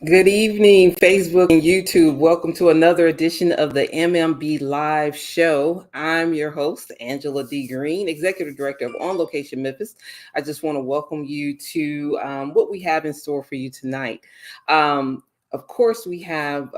Good evening, Facebook and YouTube. Welcome to another edition of the MMB Live Show. I'm your host, Angela D. Green, Executive Director of On Location Memphis. I just want to welcome you to what we have in store for you tonight. Of course, we have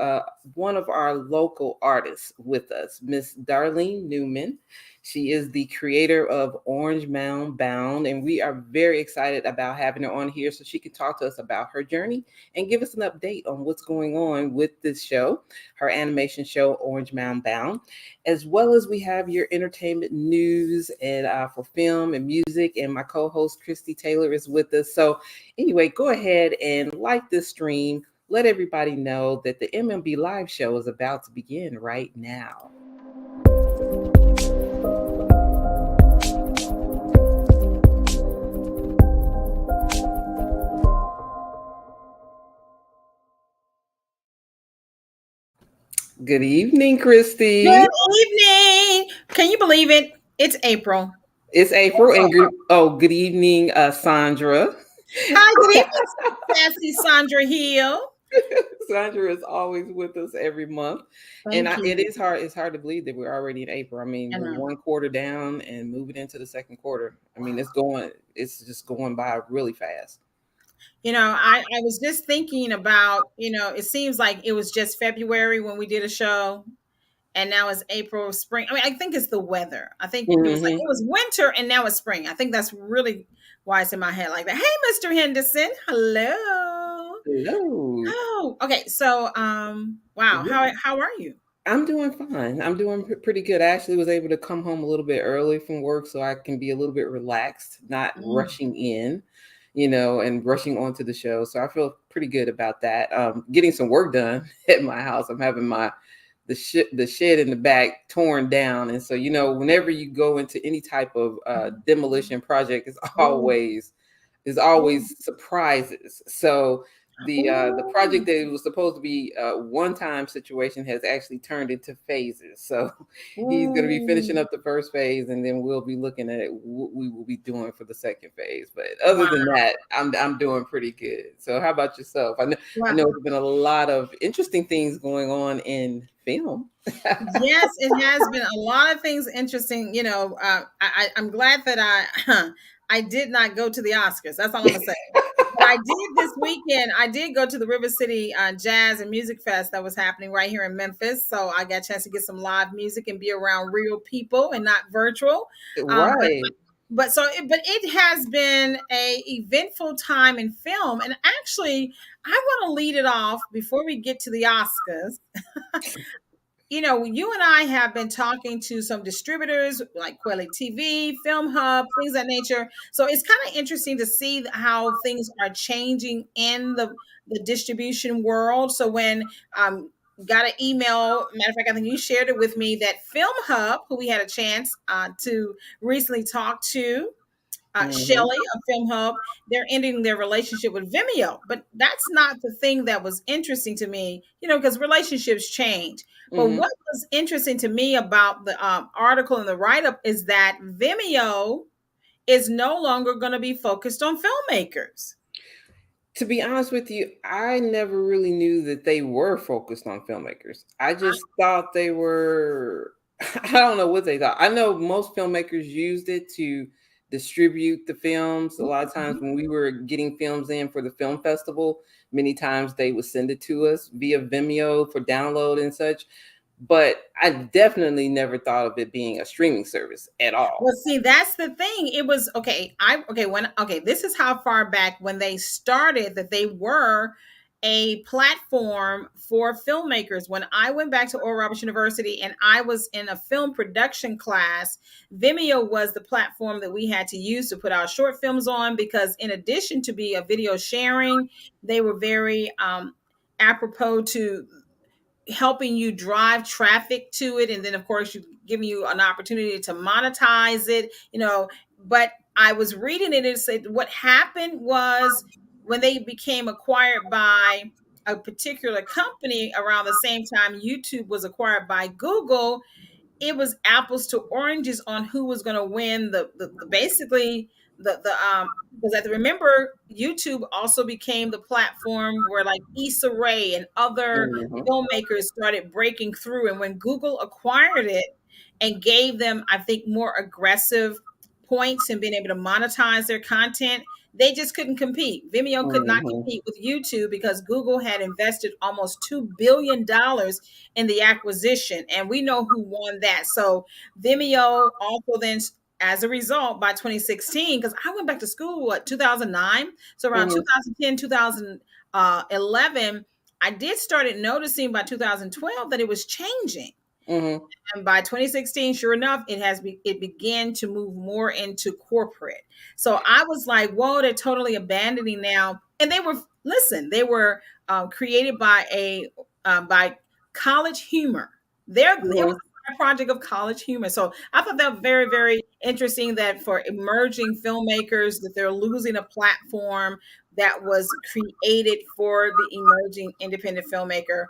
one of our local artists with us, Miss Darlene Newman. She is the creator of Mound Bound, and we are very excited about having her on here so she can talk to us about her journey and give us an update on what's going on with this show, her animation show, Mound Bound, as well as we have your entertainment news and for film and music. And my co-host Christy Taylor is with us. So anyway, go ahead and like this stream. Let everybody know that the MMB Live Show is about to begin right now. Good evening, Christy. Good evening. Can you believe it? It's April. It's April, and good evening, Sandra. Hi, good evening, sassy Sandra Hill. Sandra is always with us every month. It is hard. It's hard to believe that we're already in April. I mean, we're one quarter down and moving into the second quarter. I mean, it's just going by really fast. You know, I was just thinking about, it seems like it was just February when we did a show, and now it's April, spring. I mean, I think it's the weather. I think it was winter and now it's spring. I think that's really why it's in my head like that. Hey, Mr. Henderson. Hello. Oh, okay. So, wow. How are you? I'm doing fine. I'm doing pretty good. I actually was able to come home a little bit early from work so I can be a little bit relaxed, not rushing in, and rushing onto the show. So I feel pretty good about that. Getting some work done at my house. I'm having the shed in the back torn down. And so, whenever you go into any type of demolition project, it's always surprises. So the project that was supposed to be a one-time situation has actually turned into phases. So he's going to be finishing up the first phase, and then we'll be looking at what we will be doing for the second phase. But other than that, I'm doing pretty good. So how about yourself? I know there's been a lot of interesting things going on in film. Yes, it has been a lot of things interesting. I'm glad that I did not go to the Oscars. That's all I'm gonna say. But I did this weekend. I did go to the River City Jazz and Music Fest that was happening right here in Memphis. So I got a chance to get some live music and be around real people and not virtual. Right. But it has been a eventful time in film. And actually, I want to lead it off before we get to the Oscars. You and I have been talking to some distributors like Kuwait TV, Film Hub, things of that nature. So it's kind of interesting to see how things are changing in the distribution world. So when got an email, matter of fact, I think you shared it with me, that Film Hub, who we had a chance to recently talk to, Shelly of Film Hub, they're ending their relationship with Vimeo. But that's not the thing that was interesting to me, because relationships change. But what was interesting to me about the article and the write-up is that Vimeo is no longer going to be focused on filmmakers. To be honest with you, I never really knew that they were focused on filmmakers. I just thought they were, I don't know what they thought. I know most filmmakers used it to distribute the films. A lot of times when we were getting films in for the film festival, many times they would send it to us via Vimeo for download and such. But I definitely never thought of it being a streaming service at all. Well, see, that's the thing. It was this is how far back when they started that they were a platform for filmmakers. When I went back to Oral Roberts University and I was in a film production class, Vimeo was the platform that we had to use to put our short films on, because in addition to be a video sharing, they were very apropos to helping you drive traffic to it, and then of course giving you an opportunity to monetize it, but I was reading it and it said what happened was when they became acquired by a particular company around the same time YouTube was acquired by Google, it was apples to oranges on who was going to win the basically the because I remember YouTube also became the platform where like Issa Rae and other Mhm. filmmakers started breaking through. And when Google acquired it and gave them, I think, more aggressive points and being able to monetize their content, they just couldn't compete. Vimeo could not Mhm. compete with YouTube because Google had invested almost $2 billion in the acquisition, and we know who won that. So Vimeo also then, as a result, by 2016, because I went back to school, what, 2009? So around Mhm. 2010, 2011, I did started noticing by 2012 that it was changing. Mhm. And by 2016, sure enough, it began to move more into corporate. So I was like, whoa, they're totally abandoning now. And they were, listen, they were created by by College Humor. It was Mhm. a project of College Humor. So I thought that was very, very interesting that for emerging filmmakers that they're losing a platform that was created for the emerging independent filmmaker.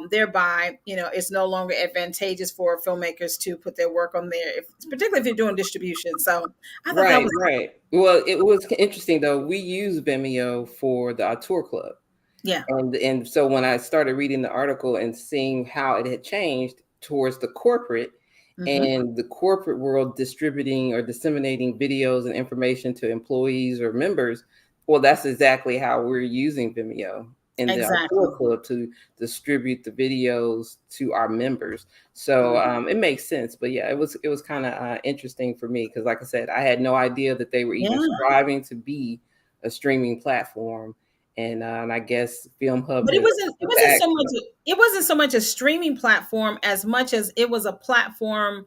Thereby, it's no longer advantageous for filmmakers to put their work on there, particularly if you're doing distribution. So I thought that Right, was, right. Well, it was interesting though. We use Vimeo for the Auteur Club. yeah. And so when I started reading the article and seeing how it had changed towards the corporate Hmm. and the corporate world distributing or disseminating videos and information to employees or members, well, that's exactly how we're using Vimeo in the Exactly. Auteur Club to distribute the videos to our members. So Mhm. it makes sense. But yeah, it was kind of interesting for me because, like I said, I had no idea that they were even Yeah. striving to be a streaming platform, and I guess Film Hub But has it put the wasn't so axe much up. it wasn't so much a streaming platform as much as it was a platform.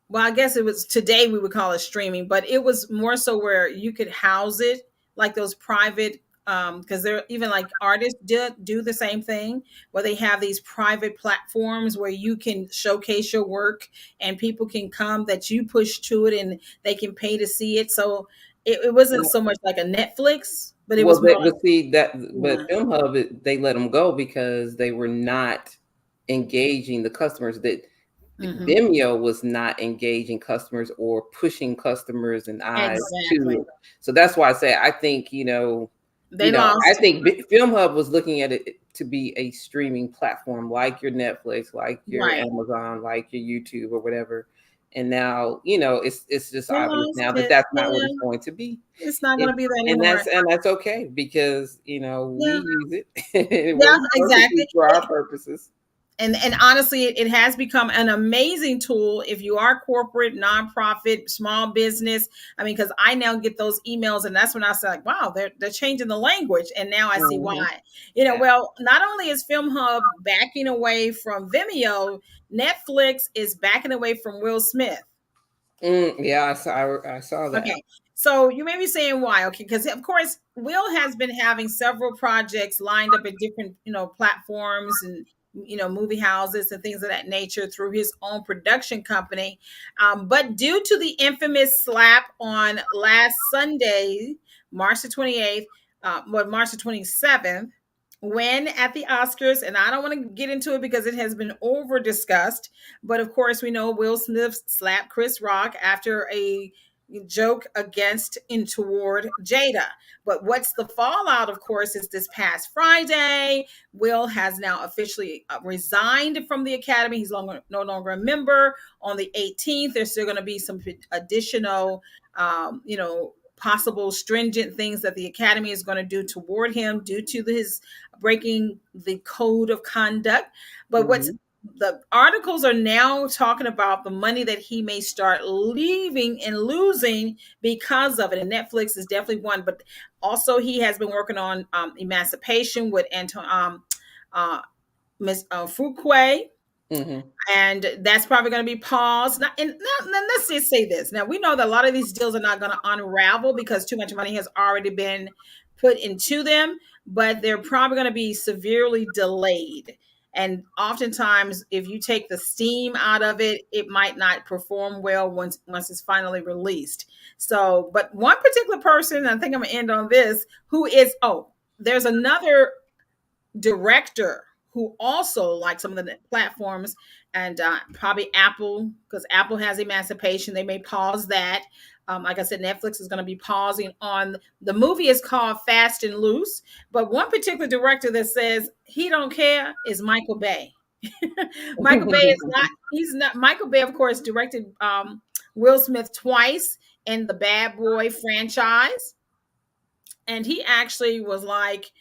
Well, I guess it was, today we would call it streaming, but it was more so where you could house it, like those private, because they're even like artists do the same thing, where they have these private platforms where you can showcase your work and people can come that you push to it and they can pay to see it. So it wasn't so much like a Netflix, but it was Well, more but see that, like, but Film Hub, they let them go because they were not engaging the customers. That yeah. Hmm. Vimeo was not engaging customers or pushing customers and eyes to Exactly. it. So that's why I say I think They I lost. think Film Hub was looking at it to be a streaming platform like your Netflix, like your Right. Amazon, like your YouTube or whatever. And now, it's just They obvious lost now that it. that's not what Yeah. it's going to be. It's not going It, to be that and anymore. that's okay because we Yeah. use it. It Yeah, works exactly. perfectly for our purposes. And honestly, it has become an amazing tool if you are corporate, nonprofit, small business. I mean, because I now get those emails, and that's when I say, like, wow, they're changing the language, and now I see Mhm. why. Well, not only is Film Hub backing away from Vimeo, Netflix is backing away from Will Smith. Yeah, I saw that. Okay. So you may be saying why? Okay, because of course Will has been having several projects lined up at different, platforms and movie houses and things of that nature through his own production company. But due to the infamous slap on last Sunday, March the 28th, March the 27th, when at the Oscars, and I don't want to get into it because it has been over discussed, but of course we know Will Smith slapped Chris Rock after a joke against and toward Jada. But what's the fallout, of course, is this past Friday, Will has now officially resigned from the Academy. He's no longer a member. On the 18th, there's still going to be some additional, possible stringent things that the Academy is going to do toward him due to his breaking the code of conduct. But what's Mhm. the articles are now talking about the money that he may start leaving and losing because of it. And Netflix is definitely one, but also he has been working on Emancipation with uh, Miss Fuquay, Mhm. and that's probably going to be paused. Now, let's just say this. Now we know that a lot of these deals are not going to unravel because too much money has already been put into them, but they're probably going to be severely delayed. And oftentimes, if you take the steam out of it, it might not perform well once it's finally released. So, but one particular person, I think I'm gonna end on this, who is there's another director who also like some of the platforms, and probably Apple, because Apple has Emancipation. They may pause that. Like I said, Netflix is going to be pausing on the movie. Is called Fast and Loose, but one particular director that says he don't care is Michael Bay. Michael Bay is not. He's not. Michael Bay, of course, directed Will Smith twice in the Bad Boy franchise, and he actually was like,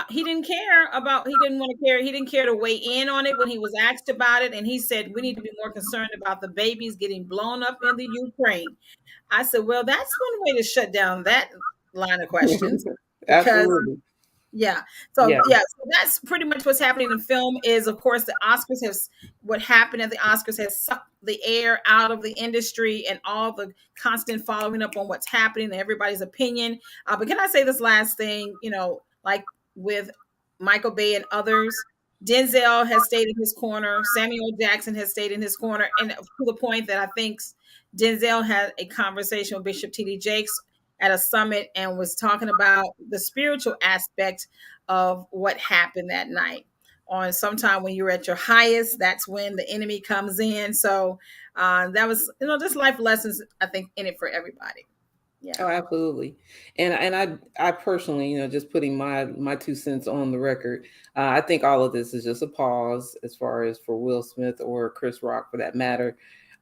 he didn't care about. He didn't want to care. He didn't care to weigh in on it when he was asked about it, and he said we need to be more concerned about the babies getting blown up in the Ukraine. I said, well, that's one way to shut down that line of questions, because Absolutely. yeah. Yeah. So that's pretty much what's happening in film. Is of course the Oscars has what happened at the Oscars has sucked the air out of the industry and all the constant following up on what's happening and everybody's opinion. But can I say this last thing? Like with Michael Bay and others, Denzel has stayed in his corner. Samuel Jackson has stayed in his corner, and to the point that I think Denzel had a conversation with Bishop T.D. Jakes at a summit and was talking about the spiritual aspect of what happened that night. On sometime when you're at your highest, that's when the enemy comes in. So that was, just life lessons, I think, in it for everybody. Yeah. Oh, absolutely. And I personally, just putting my 2 cents on the record, I think all of this is just a pause as far as for Will Smith or Chris Rock for that matter.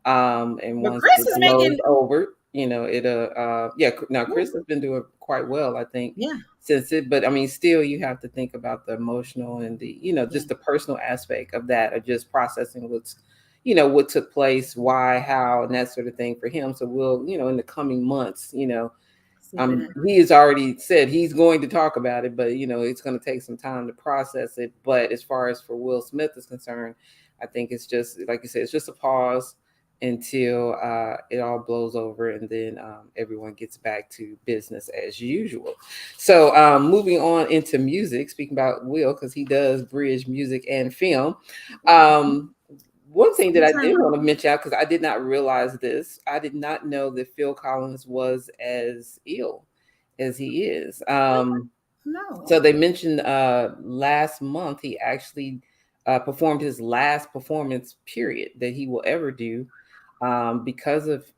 And But once Chris this is blows making, over, now Chris has been doing quite well, I think, yeah, since it, but I mean, still you have to think about the emotional and the, just the personal aspect of that, of just processing what took place, why, how, and that sort of thing for him. So we'll, in the coming months, he has already said he's going to talk about it, but it's going to take some time to process it. But as far as for Will Smith is concerned, I think it's just, like you said, it's just a pause until it all blows over, and then everyone gets back to business as usual. So moving on into music, speaking about Will, because he does bridge music and film. One thing that I did want to mention out, because I did not realize this, I did not know that Phil Collins was as ill as he is. no. So they mentioned last month he actually performed his last performance period that he will ever do, because of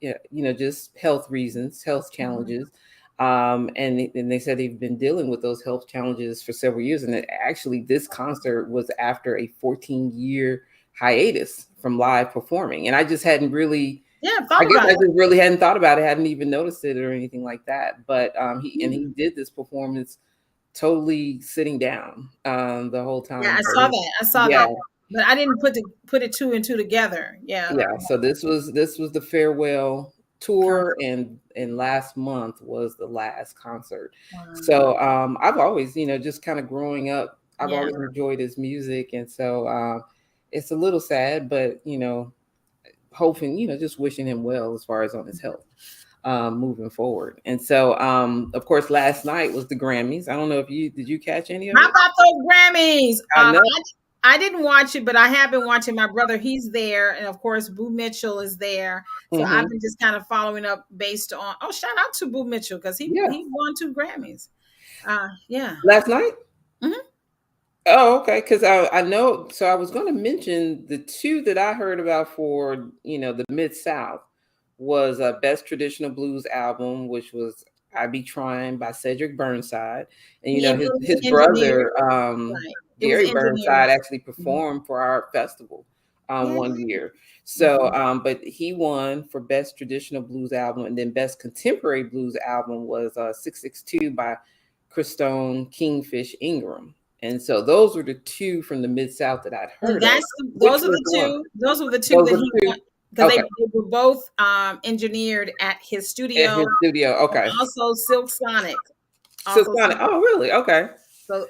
just health reasons, health challenges. And they said they've been dealing with those health challenges for several years. And actually, this concert was after a 14-year hiatus from live performing, and I just hadn't really, I just really hadn't thought about it, hadn't even noticed it or anything like that. But he did this performance totally sitting down the whole time. Yeah, I saw that, but I didn't put it two and two together. Yeah. So this was the farewell tour, and last month was the last concert. Wow. So I've always, just kind of growing up, I've always enjoyed his music, and so it's a little sad, but hoping, just wishing him well as far as on his health moving forward. And so of course last night was the Grammys. I don't know if did you catch any of it? How about those Grammys? I didn't watch it, but I have been watching. My brother, he's there, and of course Boo Mitchell is there. So I've been just kind of following up based on, shout out to Boo Mitchell, because he won 2 Grammys. Last night. Oh, okay. Because I know. So I was going to mention the 2 that I heard about for the Mid-South was Best Traditional Blues Album, which was "I Be Trying" by Cedric Burnside, and his brother Gary Burnside actually performed for our festival one year. So, but he won for Best Traditional Blues Album, and then Best Contemporary Blues Album was 662 by Christone Kingfish Ingram. And so those were the 2 from the Mid-South that I'd heard. Those were the two that he won, because they were both engineered at his studio. Okay. Also Silk Sonic. Oh, really? Okay. So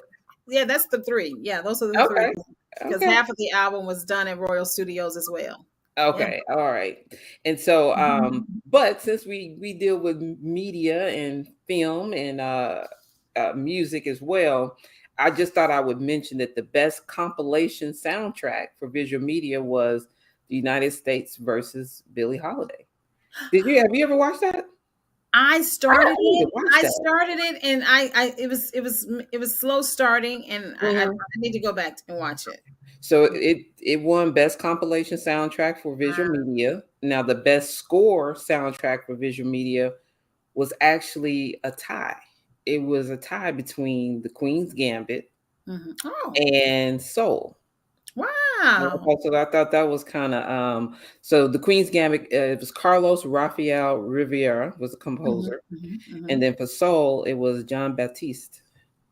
that's the 3. Yeah, those are the 3. Because half of the album was done at Royal Studios as well. Okay. Yeah. All right. And so but since we deal with media and film and music as well, I just thought I would mention that the best compilation soundtrack for visual media was The United States versus Billie Holiday. Have you ever watched that? I started need to it. watch I that. started it, and it was slow starting, and I Mhm. need to go back and watch it. So it won best compilation soundtrack for visual media. Now the best score soundtrack for visual media was actually a tie. It was a tie between The Queen's Gambit Oh, and Soul. wow. Okay, so I thought that was kind of so The Queen's Gambit, it was Carlos Rafael Rivera was the Mhm, composer, mhm, and mhm. then for Soul it was John Baptiste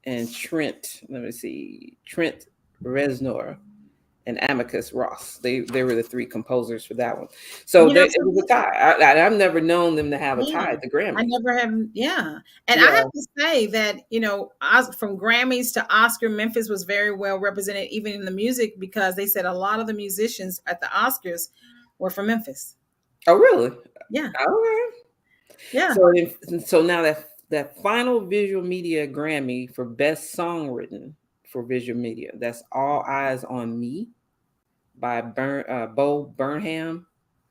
and Trent. Let me see, Trent Reznor and Amicus Ross. They were the three composers for that one. So You know it was a something? tie. I've never known them to have a Yeah. tie at the I Grammys. never have, yeah. And I Yeah. have to say that, Os from Grammys to Oscar, Memphis was very well represented even in the music because they said a lot of the musicians at the Oscars were from Memphis. Oh, really? Yeah. Okay. Yeah. So now that final visual media Grammy for best song written for visual media, that's All Eyes on Me by Bo Burnham,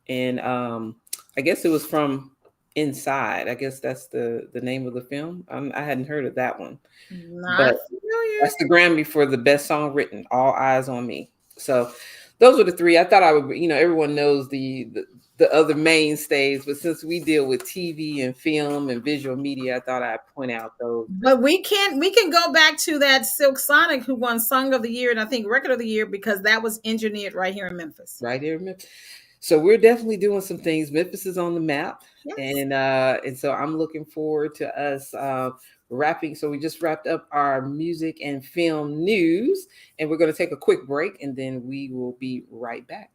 and I guess it was from Inside. I guess that's the name of the film. I hadn't heard of that one, but Not familiar. that's the Grammy for the best song written. All Eyes on Me. So those were the three. I thought I would. Everyone knows the other mainstays, but since we deal with TV and film and visual media, I thought I'd point out those But we can go back to that Silk Sonic who won Song of the Year and I think Record of the Year because that was engineered right here in Memphis. right here in Memphis. So we're definitely doing some things. Memphis is on the map, Yes. and so I'm looking forward to us wrapping. So we just wrapped up our music and film news, and we're going to take a quick break, and then we will be right back.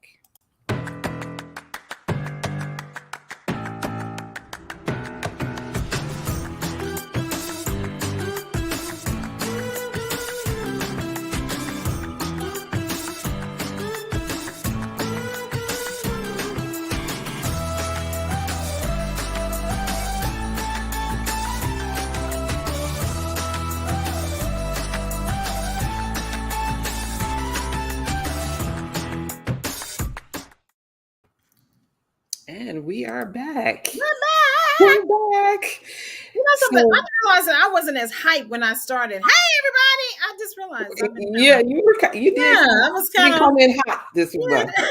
And we are back. We're back. We're back. You know something? I So just realized that I wasn't as hyped when I started. Hey, everybody! I just realized I've been yeah, you did. yeah, I was You kind didn't of come in hot this month. yeah.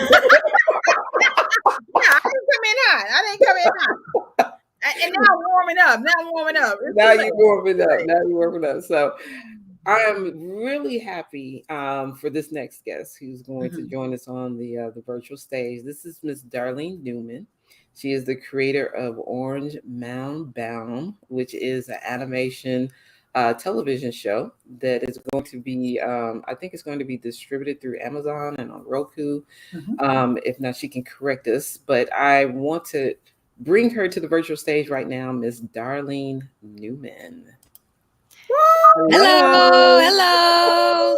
Yeah, I didn't come in hot. I didn't come in hot. And now I'm warming up. Now I'm warming up. It's Now too late. you're warming Too up. late. Now you're warming up. So I'm really happy for this next guest who's going to Mhm. join us on the virtual stage. This is Miss Darlene Newman. She is the creator of Orange Mound Bound, which is an animation television show that is going to be, I think it's going to be distributed through Amazon and on Roku. Mhm. If not, she can correct us. But I want to bring her to the virtual stage right now, Miss Darlene Newman. Hello, Hello. hello.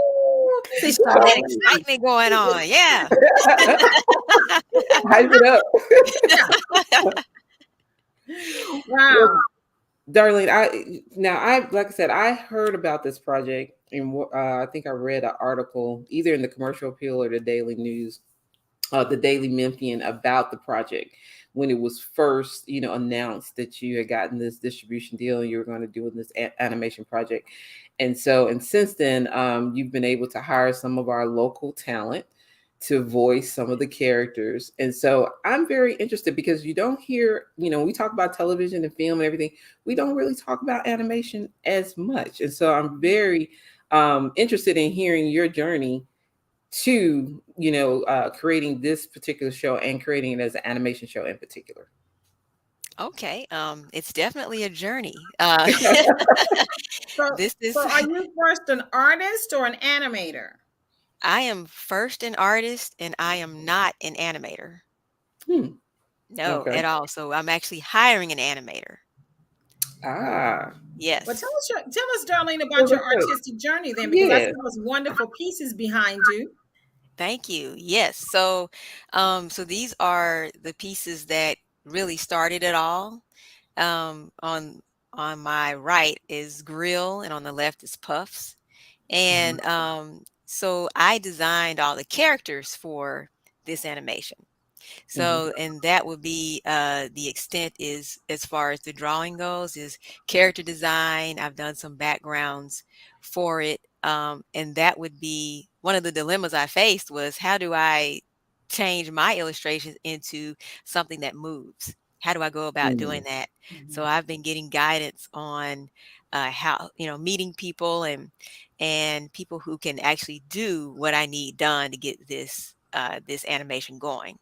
See, she's Some ready. excitement going on. Yeah. Hype it up. Yeah. Well, Wow. Darlene, like I said, I heard about this project, and I think I read an article either in the Commercial Appeal or the Daily News, the Daily Memphian, about the project when it was first, announced that you had gotten this distribution deal and you were going to do this animation project. And since then, you've been able to hire some of our local talent to voice some of the characters. And so I'm very interested because you don't hear, we talk about television and film and everything. We don't really talk about animation as much. And so I'm very interested in hearing your journey to, creating this particular show and creating it as an animation show in particular. Okay. It's definitely a journey. So, This so is are you first an artist or an animator? I am first an artist and I am not an animator. Hmm. No, Okay. at all. So I'm actually hiring an animator. Ah. Well, Yes. tell us, Darlene, about your So, artistic journey then, because I see yeah. those wonderful pieces behind you. Thank you. Yes. So these are the pieces that really started it all. On my right is Grill and on the left is Puffs. Mhm. And so I designed all the characters for this animation. Mm-hmm. So, and that would be the extent is as far as the drawing goes, is character design. I've done some backgrounds for it. And that would be one of the dilemmas I faced was how do I change my illustrations into something that moves? How do I go about doing that? So Mhm. I've been getting guidance on how, meeting people and people who can actually do what I need done to get this animation going.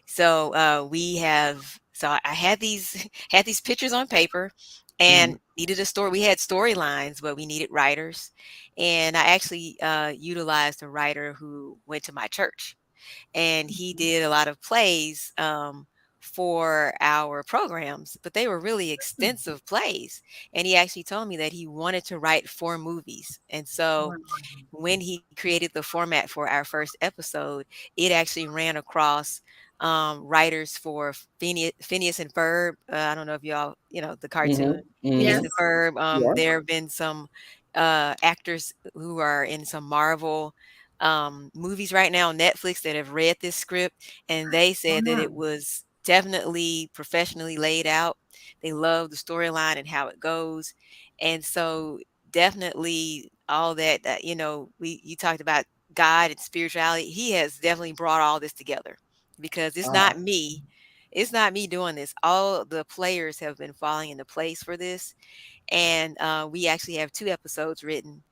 So we have so I had these had these pictures on paper Mm-hmm. and needed a story. We had storylines, but we needed writers. And I actually utilized a writer who went to my church, and he did a lot of plays for our programs, but they were really extensive plays. And he actually told me that he wanted to write 4 movies. And so Wow. when he created the format for our first episode, it actually ran across writers for Phineas and Ferb. I don't know if y'all, the cartoon Mm-hmm. Phineas Mm-hmm. and Yes. Ferb. Yeah. There have been some actors who are in some Marvel movies right now on Netflix that have read this script, and they said that Wow. it was definitely professionally laid out. They love the storyline and how it goes. And so definitely all that, we you talked about God and spirituality. He has definitely brought all this together because it's Uh, not me. It's not me doing this. All the players have been falling into place for this. And we actually have 2 episodes written.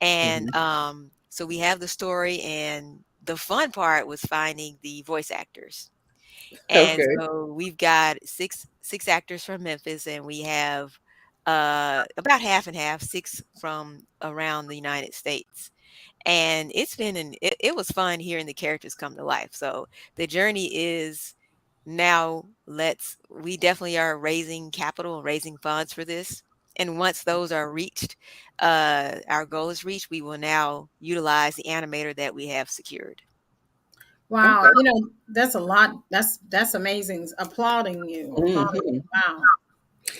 And mhm. so we have the story, and the fun part was finding the voice actors. And Okay. so we've got six actors from Memphis, and we have about half and half, 6 from around the United States. And it was fun hearing the characters come to life. So the journey is now we definitely are raising capital, raising funds for this. And once those are reached, our goal is reached, we will now utilize the animator that we have secured. Wow. Okay. That's a lot. That's amazing. Applauding you. Applauding Hmm. you. Wow.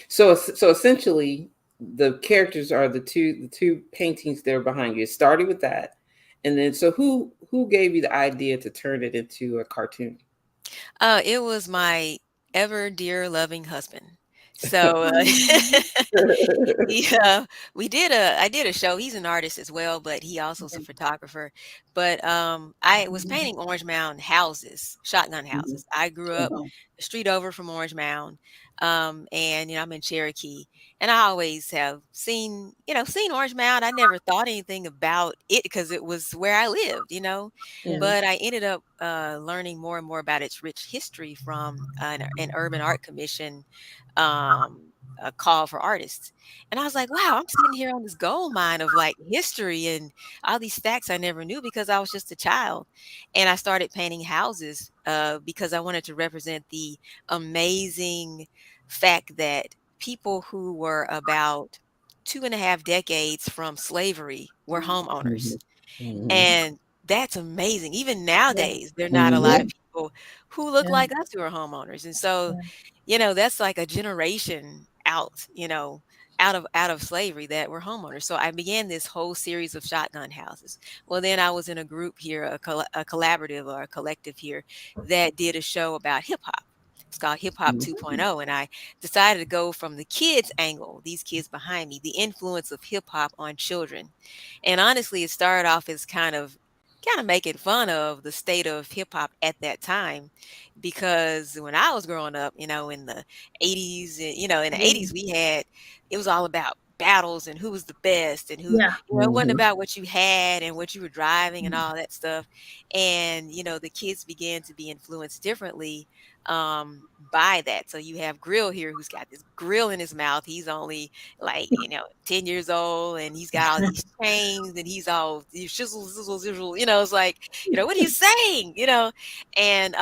So essentially, the characters are the two paintings there behind you. It started with that, and then so who gave you the idea to turn it into a cartoon? It was my ever dear loving husband. So he, I did a show. He's an artist as well, but he also is a photographer. But I was painting Orange Mound houses, shotgun Mhm. houses. I grew up Uh-huh. a street over from Orange Mound, and I'm in Cherokee, and I always have seen Orange Mound. I never thought anything about it because it was where I lived. Yes. But I ended up learning more and more about its rich history from an urban art commission a call for artists. And I was like, wow, I'm sitting here on this gold mine of like history and all these facts I never knew because I was just a child. And I started painting houses because I wanted to represent the amazing fact that people who were about 2.5 decades from slavery were homeowners. Mhm. Mhm. And that's amazing. Even Yeah. nowadays, there are not a lot of Mhm. people who look Yeah. like us who are homeowners. And so, Yeah. that's like a generation out of slavery that were homeowners. So I began this whole series of shotgun houses. Well, then I was in a group here, a collaborative or a collective here that did a show about hip hop. It's called Hip Hop Mhm. 2.0. And I decided to go from the kids angle, these kids behind me, the influence of hip hop on children. And honestly, it started off as kind of making fun of the state of hip hop at that time, because when I was growing up, in the 80s, and in the Yeah. 80s it was all about battles and who was the best and who, Yeah. it wasn't Mhm. about what you had and what you were driving and all that stuff. And the kids began to be influenced differently by that. So you have Grill here, who's got this grill in his mouth. He's only like 10 years old, and he's got all these chains, and he's all shizzle zizzle zizzle, it's like, what are you saying, and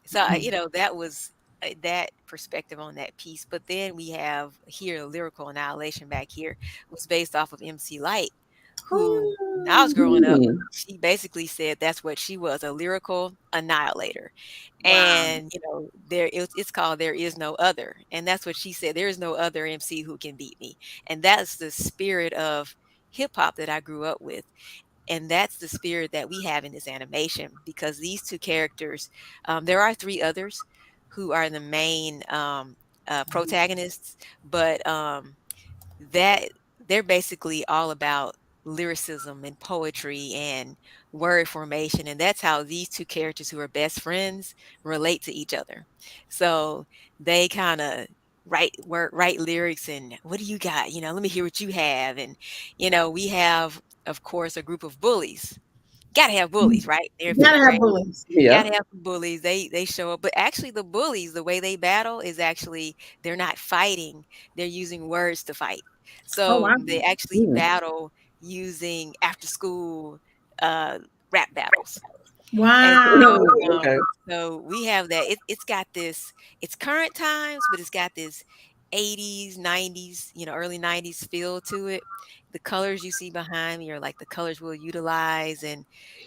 so that was that perspective on that piece. But then we have here Lyrical Annihilation back here, was based off of MC Light, who when I was growing up, Mhm. she basically said that's what she was, a lyrical annihilator. Wow. And it's called There Is No Other, and that's what she said. There is no other MC who can beat me. And that's the spirit of hip hop that I grew up with. And that's the spirit that we have in this animation, because these two characters, there are three others who are the main protagonists, but that they're basically all about lyricism and poetry and word formation, and that's how these two characters who are best friends relate to each other. So they kind of write lyrics, and what do you got, let me hear what you have. And we have, of course, a group of bullies. Gotta have bullies, right? They're in Gotta fifth have grade. bullies. Yeah. Gotta have some bullies. They show up, but actually the bullies, the way they battle is actually they're not fighting. They're using words to fight. Oh So wow. they actually Mm. battle using after school uh, rap battles. And Wow. Okay. so we have that. It's got this. It's current times, but it's got this 80s, 90s, early 90s feel to it. The colors you see behind me are like the colors we'll utilize, and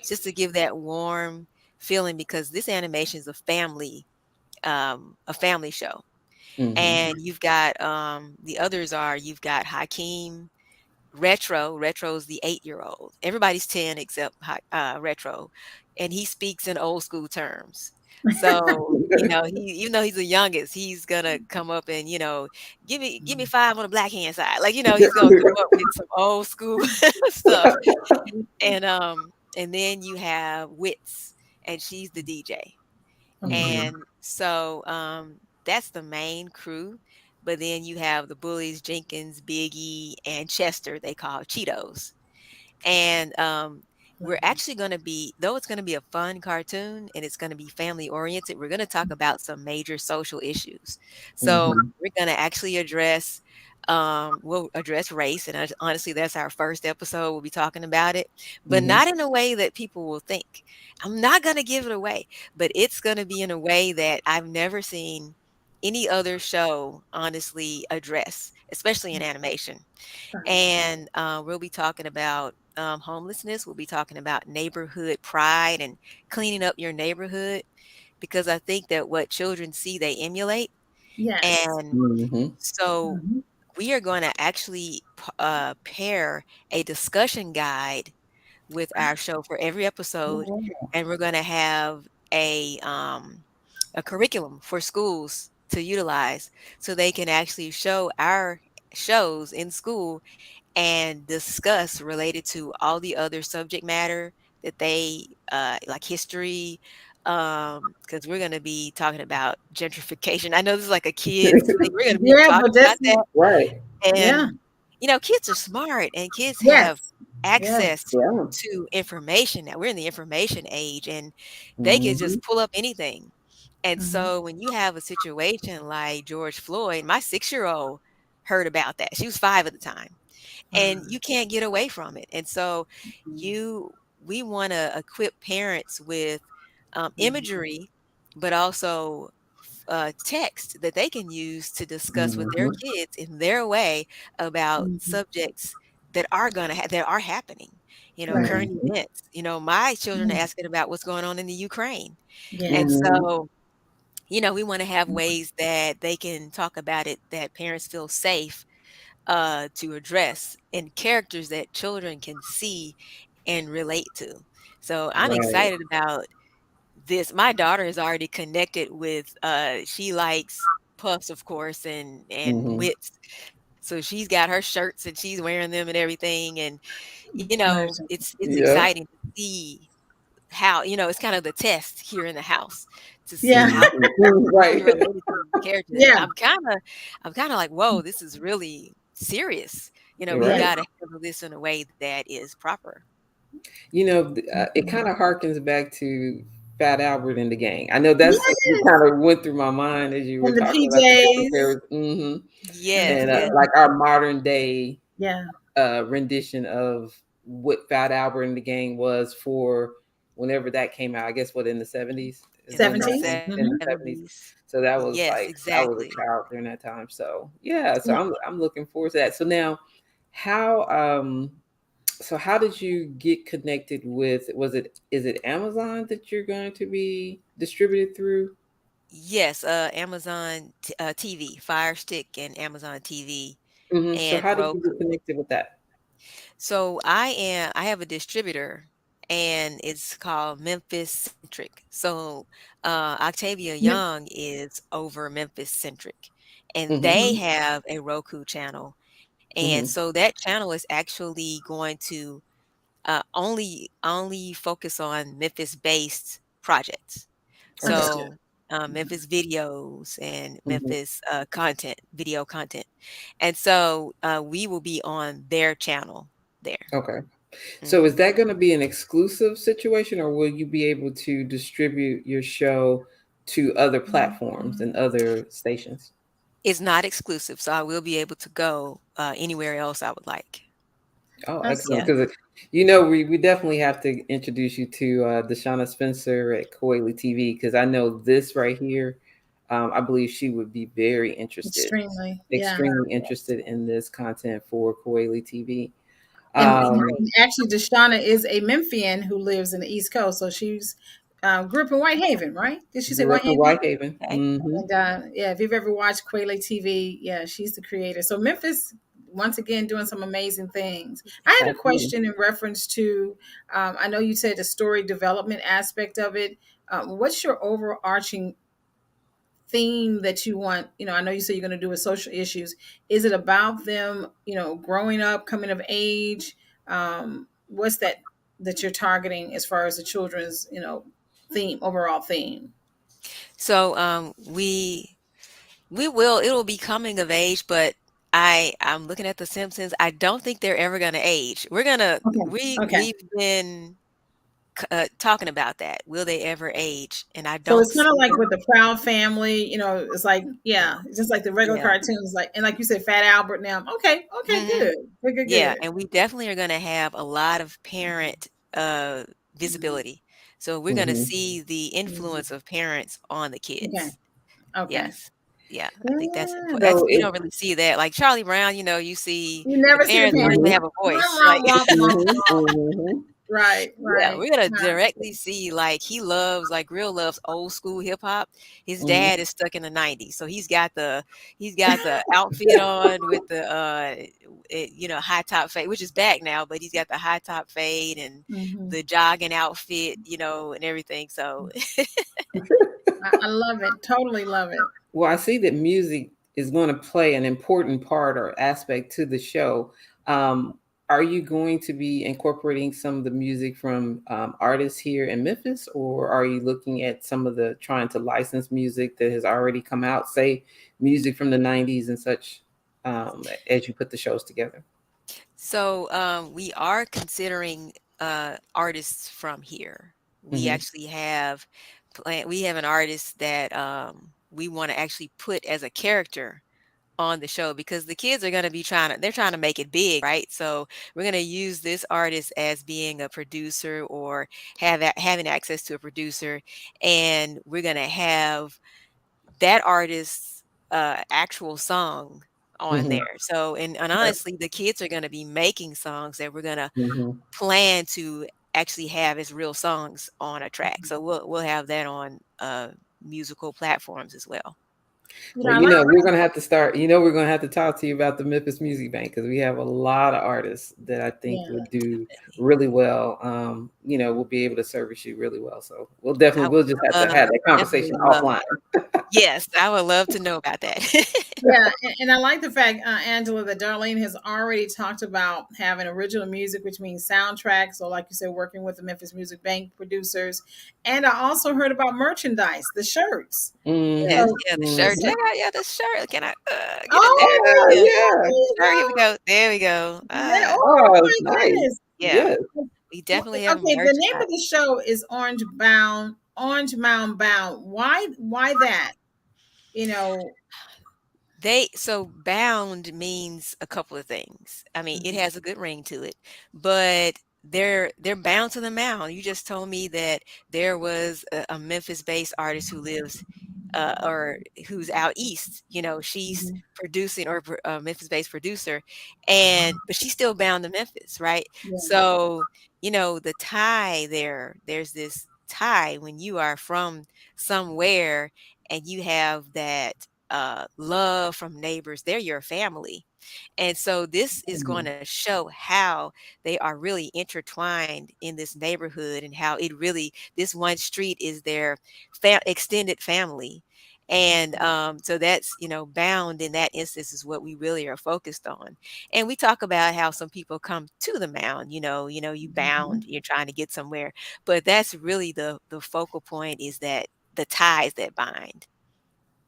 just to give that warm feeling, because this animation is a family show. Hmm. And you've got the others are you've got Hakeem. Retro's the 8-year-old. Everybody's 10 except Retro, and he speaks in old school terms. So, he even though he's the youngest, he's gonna come up and, give me 5 on the black hand side. Like, he's gonna come up with some old school stuff. And then you have Wits, and she's the DJ. Okay. Hmm. And so that's the main crew. But then you have the bullies, Jenkins, Biggie, and Chester, they call Cheetos. And we're actually going to be, though it's going to be a fun cartoon and it's going to be family oriented, we're going to talk about some major social issues. So Hmm. we're going to actually we'll address race. And honestly, that's our first episode. We'll be talking about it, but Hmm. not in a way that people will think. I'm not going to give it away, but it's going to be in a way that I've never seen any other show honestly address, especially in animation. And we'll be talking about homelessness. We'll be talking about neighborhood pride and cleaning up your neighborhood, because I think that what children see, they emulate. Yes. And Hmm. so Mhm. we are going to actually pair a discussion guide with our show for every episode, and we're going to have a curriculum for schools to utilize, so they can actually show our shows in school and discuss related to all the other subject matter that they like history, because we're going to be talking about gentrification. I know this is like a kids thing. We're going to be Yeah, talking but about that's that. Right. yeah. And kids are smart, and kids have Yes. Yes. access Yeah. to information now. We're in the information age, and they can Hmm. just pull up anything. And Mhm. so when you have a situation like George Floyd, my 6-year-old heard about that. She was 5 at the time, Wow. and you can't get away from it. And so you we want to equip parents with imagery, but also text that they can use to discuss with their Hmm. kids in their way about Mhm. subjects that are that are happening, Right. current Hmm. events. My children are Mm. asking about what's going on in the Ukraine. And Yes. Hmm. so we want to have ways that they can talk about it, that parents feel safe to address, and characters that children can see and relate to. So I'm Right. excited about this. My daughter is already connected with she likes Puffs, of course, and Hmm. Wits. So she's got her shirts and she's wearing them and everything. And Nice. it's Yeah. exciting to see how, it's kind of the test here in the house to see Yeah. how we Right. related to the characters. And Yeah. I'm kind of like, whoa, this is really serious. We've Yes. Right. got to handle this in a way that is proper. It kind of harkens back to Fat Albert and the Gang. I know that's what Yes. kind of went through my mind as you were And the talking about the PJs. comparison. Hmm. And the Yes, And yes. PJs. like our modern day Yeah. rendition of what Fat Albert and the Gang was for whenever that came out. I guess what, in the 70s is In when the that 70s. one, in the Hmm. 70s. 70s. So that was Yes, like I was a exactly. child during that time. So yeah, so Yeah. I'm looking forward to that. So now, how so how did you get connected with, is it Amazon that you're going to be distributed through? Yes, Amazon TV, Fire Stick and Amazon TV Hmm. So and how did you get Roku. connected with that? So I have a distributor, and it's called Memphis Centric. So Octavia Yep. Young is over Memphis Centric, and Mm-hmm. they Mhm. have a Roku channel. And Mm-hmm. so that channel is actually going to only focus on Memphis based projects. Okay. Understood. So Memphis videos and Mm-hmm. Memphis content, video content. And so we will be on their channel there. Okay. So is Mhm. that going to be an exclusive situation, or will you be able to distribute your show to other platforms and other stations? It's not exclusive, so I will be able to go anywhere else I would like. Oh, excellent. Yeah. Awesome. Because, you know, we definitely have to introduce you to Deshauna Spencer at Kuwait TV, because I know this right here. I believe she would be very interested, Extremely. Yeah. extremely Yes. interested in this content for Kuwait TV. And Great. actually, Deshauna is a Memphian who lives in the East Coast. So she's grew up in Whitehaven, right? Did she say Grew up in Whitehaven? Whitehaven. Okay. Mm-hmm. And yeah, if you've ever watched Quayle TV, yeah, she's the creator. So Memphis, once again, doing some amazing things. I had a Absolutely. question in reference to, I know you said the story development aspect of it. What's your overarching theme that you want? I know you said you're going to do with social issues. Is it about them, growing up, coming of age? What's that you're targeting as far as the children's, theme, overall theme? So we will it'll be coming of age, but I'm looking at the Simpsons. I don't think they're ever going to age. Okay. Okay. We've been talking about that. Will they ever age? And I So don't it's kind of see like them. with the Proud Family, it's like, yeah, it's just like the regular Yeah. cartoons, like, and like you said, Fat Albert now. Okay, okay, Hmm. good, good, good, Yeah, good. and we definitely are going to have a lot of parent visibility. So we're going to Mm-hmm. see the influence of parents on the Okay, kids. okay. Yes. Yeah, I think that's Yeah, important. So We it. don't really see that. Like Charlie Brown, you see you the never see the parents don't parents. even Mm-hmm. have a voice. Womp, Like, womp, womp, Mm-hmm. womp. Mm-hmm. Right, yeah, right. we're gonna Right. directly see, like, he loves, like, Grill loves old school hip hop. His Mm-hmm. dad is stuck in the 90s, so he's got the outfit on with the high top fade, which is back now, but he's got the high top fade and Hmm. the jogging outfit, and everything. So I love it. Totally love it. Well, I see that music is going to play an important part or aspect to the show. Um, are you going to be incorporating some of the music from artists here in Memphis, or are you looking at some of the trying to license music that has already come out, say music from the 90s and such, as you put the shows together? we are considering artists from here. We Hmm. actually have we have an artist that we want to actually put as a character on the show, because the kids are going to be they're trying to make it big, right? So we're going to use this artist as being a producer, or having access to a producer, and we're going to have that artist's actual song on Hmm. there. So, and honestly, the kids are going to be making songs that we're going to Hmm. plan to actually have as real songs on a track. So we'll have that on musical platforms as well. Well, I like we're going to have to start. We're going to have to talk to you about the Memphis Music Bank, because we have a lot of artists that I think yeah. would do really well. We'll be able to service you really well. So I we'll just have to would have that definitely conversation love. offline. Yes, I would love to know about that. Yeah, and I like the fact, Angela, that Darlene has already talked about having original music, which means soundtracks. So, like you said, working with the Memphis Music Bank producers, and I also heard about merchandise, the shirts. Yes, Hmm. So, yeah, the shirt. Hmm. Check out, yeah, the shirt. Can I get it there? oh, Yeah, Yeah, yeah. sure. Here we go. There we go. yeah, oh Oh, my nice. goodness. Yeah, Yes. we Well, definitely have okay, the name merchandise. of the show is Orange Mound Bound. Why that? You know. So bound means a couple of things. I mean, it Mhm. has a good ring to it, but they're bound to the mound. You just told me that there was a Memphis-based artist who lives or who's out east. She's Mhm. producing, or a Memphis-based producer, and but she's still bound to Memphis, right? Yeah. So, the tie there's this tie when you are from somewhere and you have that love from neighbors. They're your family. And so this is going to show how they are really intertwined in this neighborhood, and how it really, this one street is their extended family. And so that's, bound in that instance is what we really are focused on. And we talk about how some people come to the mound, you bound, you're trying to get somewhere, but that's really the focal point, is that the ties that bind.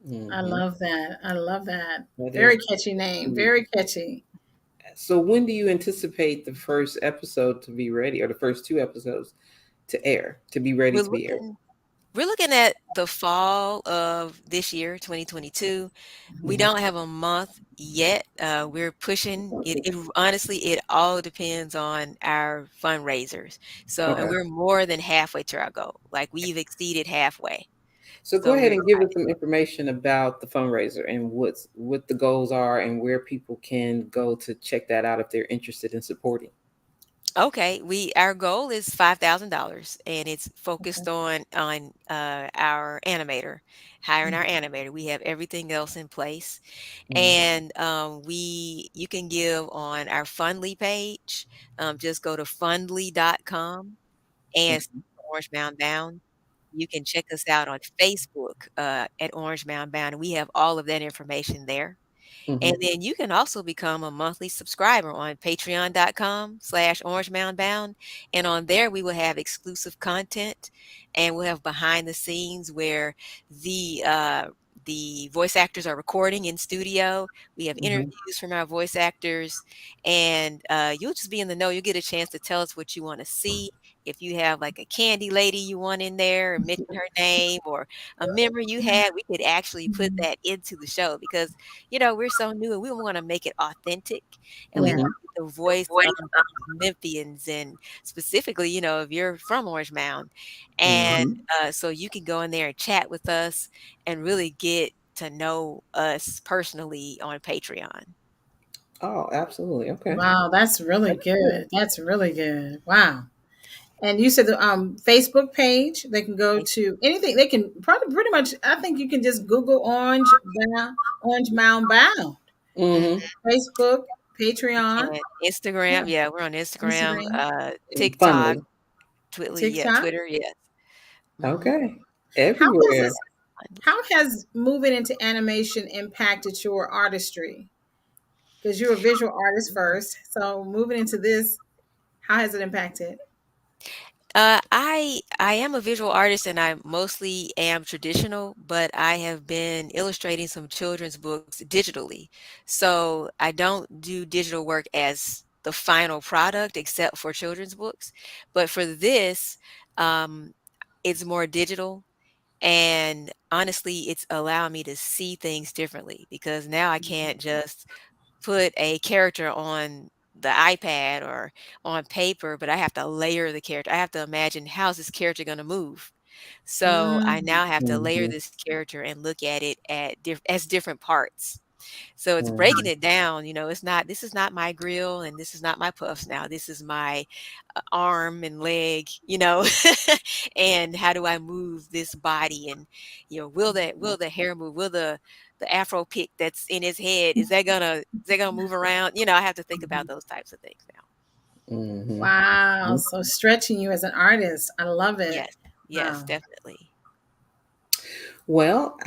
I Mm-hmm. love that. I love that. That Very is. catchy name. Very catchy. So when do you anticipate the first episode to be ready, or the first two episodes to air, to be ready We're to be aired? looking we're looking at the fall of this year, 2022. We Mhm. don't have a month yet. We're pushing it. Honestly, it all depends on our fundraisers. So, and Okay. we're more than halfway to our goal. Like, we've exceeded halfway. So go So ahead we're and give us excited. some information about the fundraiser and what the goals are and where people can go to check that out if they're interested in supporting. Okay, our goal is $5,000, and it's focused on our animator, hiring our animator. We have everything else in place, Mhm. and you can give on our Fundly page. Just go to fundly.com and Mhm. Orange Mound Bound. You can check us out on Facebook at Orange Mound Bound, and we have all of that information there. And Mhm. then you can also become a monthly subscriber on patreon.com/Orange Mound Bound. And on there, we will have exclusive content, and we'll have behind the scenes where the uh, the voice actors are recording in studio. We have Mhm. interviews from our voice actors, and you'll just be in the know. You'll get a chance to tell us what you want to see. If you have like a candy lady you want in there, or mention her name, or a memory you had, we could actually put that into the show, because we're so new and we want to make it authentic, and we Yeah. want Mhm. to get the voice of Memphians, and specifically, if you're from Orange Mound. And Mhm. so you can go in there and chat with us and really get to know us personally on Patreon. Oh, absolutely. Okay. Wow, that's really That's good. good. That's really good. Wow. And you said the Facebook page, they can go Thank to anything. They can probably pretty much, I think you can just Google Orange Mound Bound. you. Mhm. Facebook, You Patreon, can yeah, Instagram, yeah, we're on Instagram, Instagram, TikTok, Funny. Yeah, TikTok. Twitter, yes. Hmm. Okay. How has Everywhere. this how has moving into animation impacted your artistry? Because you're a visual artist first. So moving into this, how has it impacted? I am a visual artist, and I mostly am traditional, but I have been illustrating some children's books digitally. So I don't do digital work as the final product, except for children's books. But for this, um, it's more digital. And honestly, it's allowed me to see things differently, because now I can't just put a character on the iPad or on paper, but I have to layer the character. I have to imagine, how's this character going to move. So I Mm, now have to layer Mhm. this character and look at it as different parts. So it's Mhm. breaking it down. It's not, this is not my grill, and this is not my puffs. Now this is my arm and leg, and how do I move this body? And will the hair move? Will the afro pick that's in his head, is that gonna move around? I have to think about those types of things now. Mhm. wow. So stretching you as an artist. I love it. Yes, yes, Wow. definitely. Well,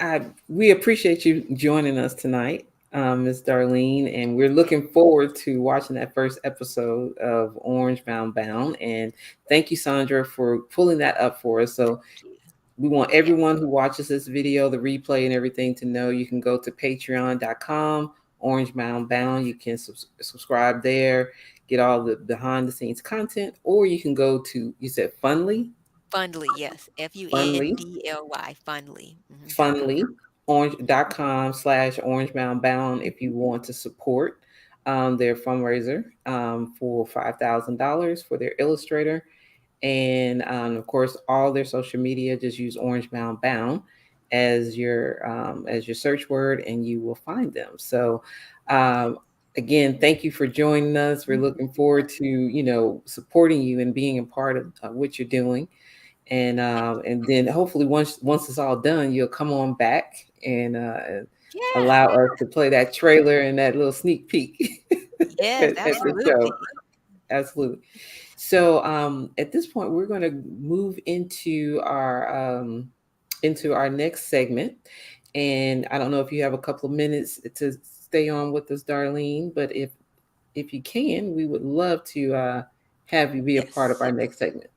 we appreciate you joining us tonight, Miss Darlene, and we're looking forward to watching that first episode of Orange Mound Bound. And thank you, Sandra, for pulling that up for us. So Thank you. we want Yeah, everyone who watches this video, the replay and everything, to know you can go to patreon.com, Orange Mound Bound. You can subscribe there, get all the behind the scenes content, or you can go to, you said Funly, Fundly, yes, Funly, Fundly, Fundly.com. Funly, orange.com/Orange Mound Bound if you want to support their fundraiser for $5,000 for their illustrator. And of course, all their social media, just use Orange Mound Bound as your search word, and you will find them. So um, again, thank you for joining us. We're looking forward to supporting you and being a part of what you're doing. And then hopefully once it's all done, you'll come on back and Yeah. allow us to play that trailer and that little sneak peek Yes, at the show. absolutely. Absolutely. So at this point, we're going to move into our next segment. And I don't know if you have a couple of minutes to stay on with us, Darlene, but if you can, we would love to have you be a part of Yes. our next segment.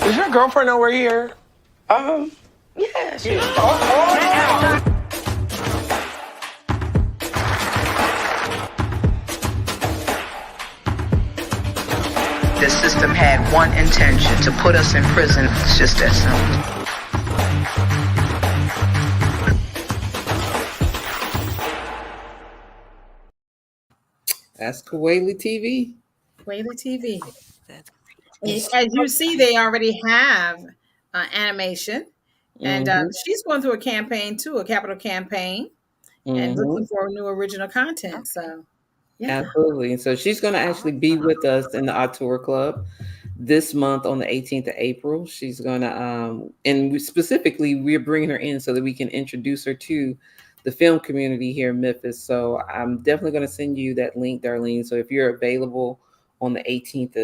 Does your girlfriend know we're here? Yeah, she. The system had one intention, to put us in prison. It's just that simple. That's Kuwait TV. Kuwait TV. That's As you see, they already have animation, and she's going through a campaign too, a capital campaign, and looking for new original content. So, yeah, Absolutely. And so she's going to actually be with us in the Auteur Club this month on the 18th of April. She's going to, specifically, we're bringing her in so that we can introduce her to the film community here in Memphis. So I'm definitely going to send you that link, Darlene. So if you're available on the 18th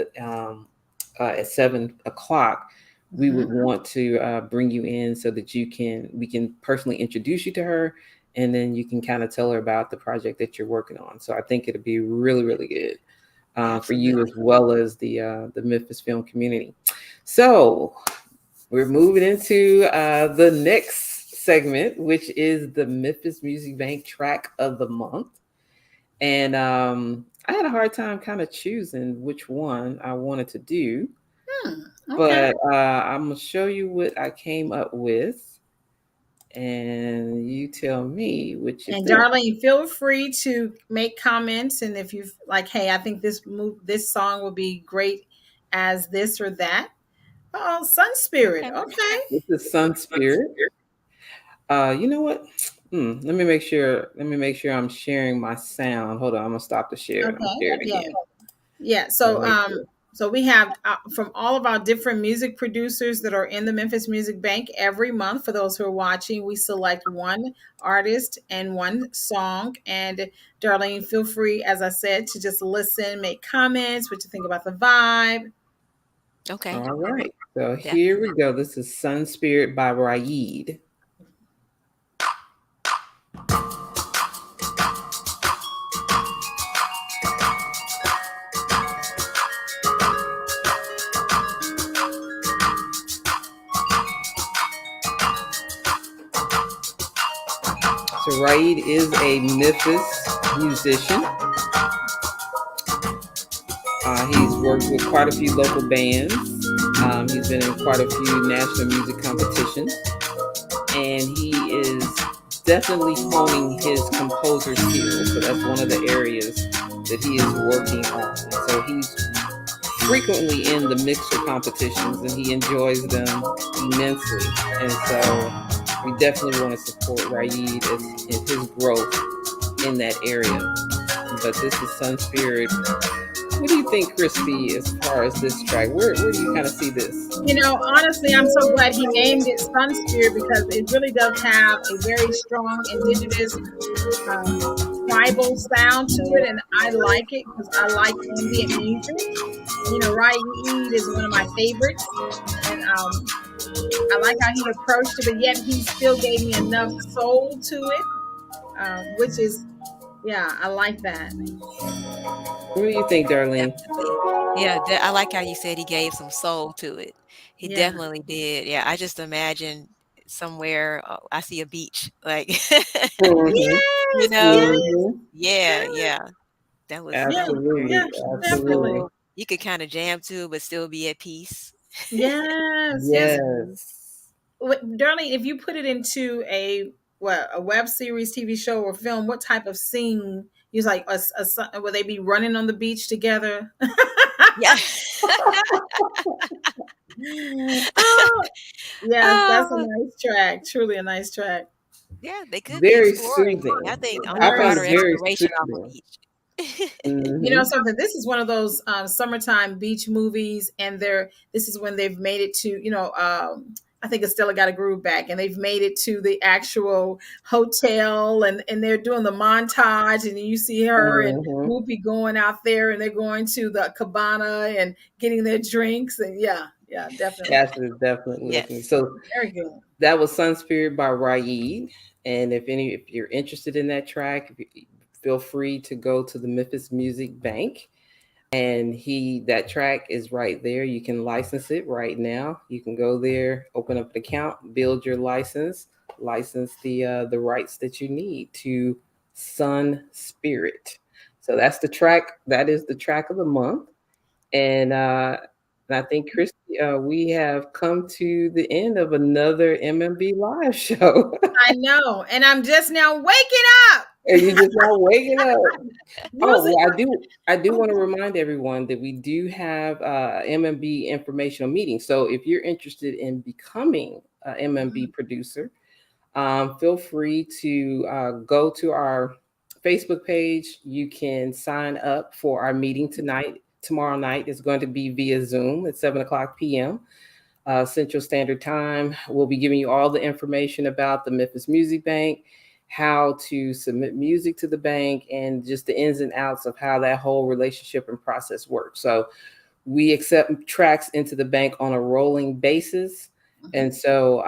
at 7 o'clock, we would want to bring you in so that we can personally introduce you to her, and then you can kind of tell her about the project that you're working on. So I think it'll be really, really good for you as well as the Memphis film community. So we're moving into the next segment, which is the Memphis Music Banq Track of the Month. And I had a hard time kind of choosing which one I wanted to do. okay. But I'm going to show you what I came up with, and you tell me which you And think. Darlene, feel free to make comments, and if you like, hey, I think this song would be great as this or that. Oh, Sun Spirit. Okay. This is Sun Spirit. You know what? Let me make sure I'm sharing my sound. Hold on, I'm gonna stop the share. Okay. I'm share it again. Yeah. So we have from all of our different music producers that are in the Memphis Music Banq every month. For those who are watching, we select one artist and one song. And Darlene, feel free, as I said, to just listen, make comments, what you think about the vibe. Okay. All right. So here we go. This is Sun Spirit by Raid. So Raid is a Memphis musician. He's worked with quite a few local bands. He's been in quite a few national music competitions. And he is definitely honing his composer skills. So that's one of the areas that he is working on. So he's frequently in the mixer competitions, and he enjoys them immensely. And so we definitely want to support Raid in his growth in that area. But this is Sun Spirit. What do you think, Crispy, as far as this track? Where do you kind of see this? You know, honestly, I'm so glad he named it Sun Spirit, because it really does have a very strong indigenous tribal sound to it, and I like it because I like ambient music. You know, Raid is one of my favorites, and I like how he approached it, but yet he still gave me enough soul to it, which is, yeah, I like that. What do you think, Darlene? Yeah, I like how you said he gave some soul to it. He definitely did. Yeah, I just imagine somewhere, I see a beach, like, you know, yeah. That was Absolutely. Definitely. You could kind of jam to, but still be at peace. Yes. Darlene, if you put it into a web series, TV show, or film, what type of scene? You like will they be running on the beach together? Yeah. Oh, yes, that's a Oh, nice track. Truly a nice track. yeah, they could be Very exploring. soothing. I think on the I Very found broader it very exploration off the soothing. beach. You know Hmm. something, this is one of those summertime beach movies, and this is when they've made it to, I think Estella got a groove back, and they've made it to the actual hotel, and they're doing the montage, and you see her and Hmm. Whoopi going out there, and they're going to the cabana and getting their drinks, and yeah, definitely. That's definitely looking. Yes. So Very good. that was Sun Spirit by Raid. And if you're interested in that track, feel free to go to the Memphis Music Banq. And that track is right there. You can license it right now. You can go there, open up an account, build your license the rights that you need to Sun Spirit. So that's the track. That is the track of the month. And I think, Christy, we have come to the end of another MMB live show. I know, and I'm just now waking up. And you just not waking up. Oh, Music. well, I do want to Oh, remind everyone that we do have MMB informational meeting. So if you're interested in becoming a MMB producer, feel free to go to our Facebook page. You can sign up for our meeting tomorrow night. It's going to be via Zoom at 7 o'clock p.m. Central Standard Time. We'll be giving you all the information about the Memphis Music Banq, how to submit music to the bank, and just the ins and outs of how that whole relationship and process works. So we accept tracks into the bank on a rolling basis. And so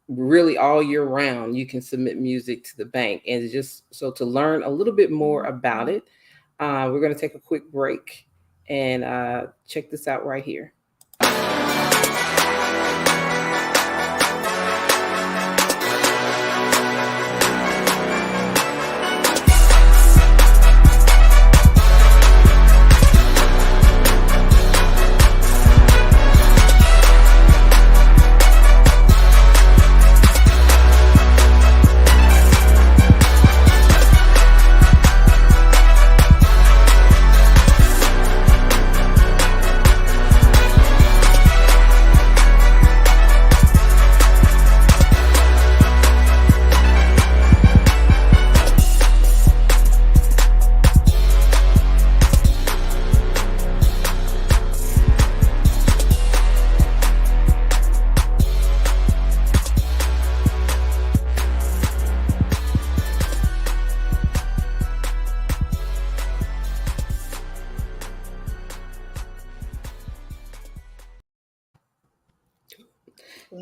really all year round, you can submit music to the bank. And just so to learn a little bit more about it, we're going to take a quick break and check this out right here.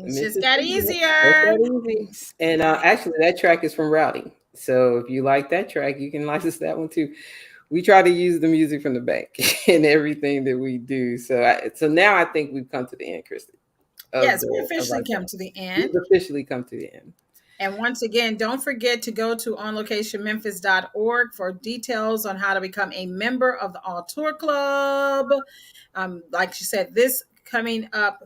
things just got easier. And actually, that track is from Rowdy. So if you like that track, you can license that one too. We try to use the music from the bank in everything that we do. So now I think we've come to the end, Christy. Yes, we officially come to the end. We've officially come to the end. And once again, don't forget to go to onlocationmemphis.org for details on how to become a member of the Auteur Club. Like she said, this coming up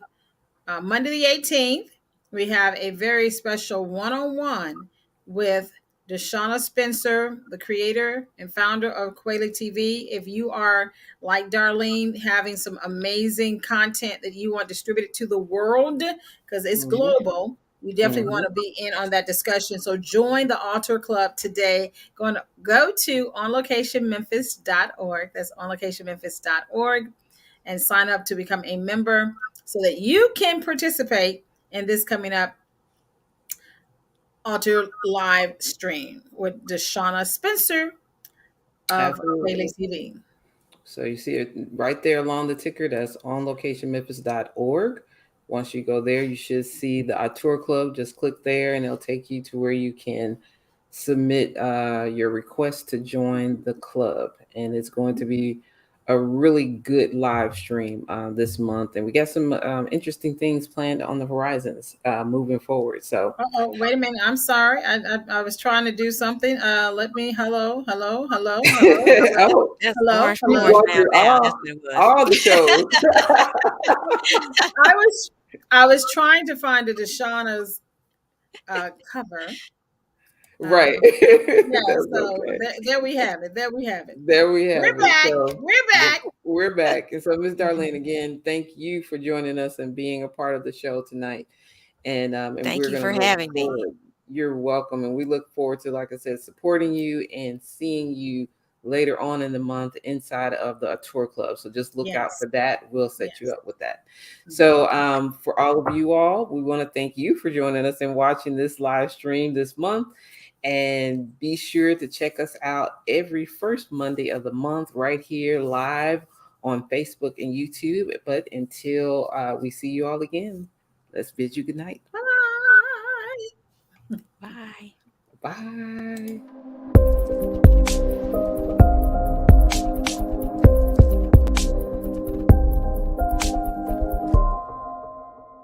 Monday the 18th, we have a very special one-on-one with Deshauna Spencer, the creator and founder of Kuwait TV. If you are like Darlene, having some amazing content that you want distributed to the world, because it's global, you definitely want to be in on that discussion. So join the Auteur Club today. Go to onlocationmemphis.org. That's onlocationmemphis.org and sign up to become a member so that you can participate in this coming up Auteur live stream with Deshauna Spencer of Kuwait TV. So you see it right there along the ticker. That's onlocationmemphis.org. Once you go there, you should see the Auteur Club. Just click there and it'll take you to where you can submit your request to join the club. And it's going to be a really good live stream this month. And we got some interesting things planned on the horizons moving forward. So, wait a minute. I'm sorry. I was trying to do something. Let me, hello. Oh, Hello. all the shows. I was trying to find a Deshauna's cover. Right. Yeah, That's so okay. there we have it. There we have it. There we have We're it. back. So We're back. we're back. And so, Miss Darlene, again, thank you for joining us and being a part of the show tonight. And Thank we're you going for to look having me. forward. You're welcome. And we look forward to, like I said, supporting you and seeing you later on in the month inside of the Auteur Club. So just look out Yes. for that. We'll set you Yes. up with that. So for all of you all, we want to thank you for joining us and watching this live stream this month. And be sure to check us out every first Monday of the month right here live on Facebook and YouTube. But until we see you all again, let's bid you good night. Bye. Bye. Bye.